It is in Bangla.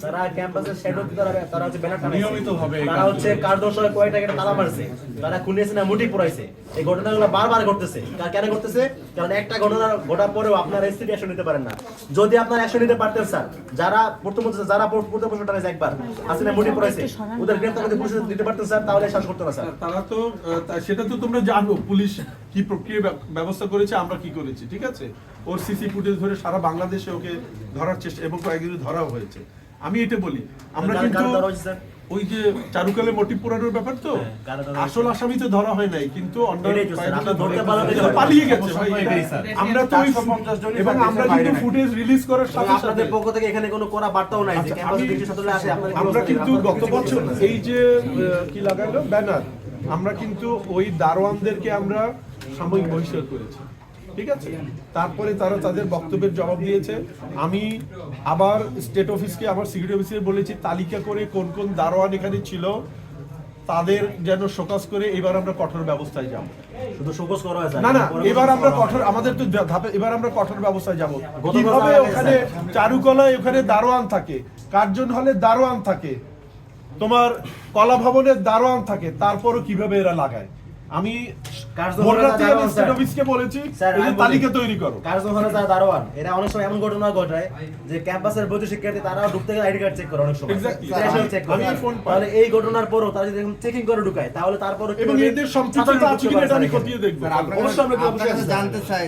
তারা ক্যাম্পাসের শ্যাডো তারা হচ্ছে ব্যানার টানাইছে, তারা হচ্ছে কার দোষে কয়টা কেটে তালা মারছে, তারা খুনিয়েছে না মুটি পুরাইছে। এই ঘটনাগুলো বারবার ঘটতেছে। কেন ঘটতেছে? কারণ একটা ঘটনা ঘটার পরেও আপনারা এসিডি অ্যাকশন নিতে পারেন না। যদি আপনারা অ্যাকশন নিতে পারতেন স্যার, যারা প্রথম যারা প্রথম প্রশ্ন টানাইছে একবার হাসিনা মুটি পুরাইছে, ওদের গ্রেফতার করতে পুলিশ দিতে পারতেন স্যার, তাহলে শ্বাস করতে না স্যার। তারা তো সেটা তো তোমরা জানো পুলিশ কি প্রক্রিয়া ব্যবস্থা করেছে, আমরা কি করেছি, ঠিক আছে? ওর সিসি ফুটেজ ধরে সারা বাংলাদেশে ওকে ধরার চেষ্টা এবং কয়েকদিন ধরাও হয়েছে। আমি এটা বলি, আমরা কিন্তু ওই যে চারুকালে মোটিভ পুরানোর ব্যাপার তো আসল আসামি তো ধরা হয় নাই, কিন্তু পালিয়ে গেছে ভাই। আমরা তো এবং আমরা কিন্তু ফুটেজ রিলিজ করার সাথে আপনাদের পক্ষ থেকে এখানে কোনো করা বার্তাও নাই যে ক্যাম্পাসে বেশি ছাত্ররা আসে। আমরা কিন্তু গত বছর এই যে কি লাগালো ব্যানার, আমরা কিন্তু ওই দারোয়ানদেরকে আমরা সাময়িক বহিষ্কার করেছি, ঠিক আছে? তারপরে তারা তাদের বক্তব্যের জবাব দিয়েছে। আমি আবার স্টেট অফিসকে, আমার সিকিউরিটি অফিসকে বলেছি তালিকা করে কোন কোন দারোয়ান এখানে ছিল তাদের যেন শোকজ করে এবার আমরা কঠোর ব্যবস্থায় যাব। শুধু শোকজ করা হয়েছে না না, এবার আমরা কঠোর, আমাদের তো ধাপে, এবার আমরা কঠোর ব্যবস্থায় যাব। কিভাবে ওখানে চারুকলায় ওখানে দারোয়ান থাকে, কার্জন হলে দারোয়ান থাকে, তোমার কলা ভবনের দারোয়ান থাকে, তারপরও কিভাবে এরা লাগায়। আমি বলেছি তালিকা তৈরি করো। দারোয়ান এরা অনেক সময় এমন ঘটনা ঘটায় যে ক্যাম্পাসের বৈধ শিক্ষার্থী তারাও ঢুকতে গেলে আইডি কার্ড চেক করে অনেক সময়। তাহলে এই ঘটনার পরও তারা যদি চেকিং করে ঢুকায় তাহলে তারপর এবং এদের সম্পৃক্ততা আছে কিনা এটা আমি খতিয়ে দেখব। অবশ্যই আমরা জানতে চাই।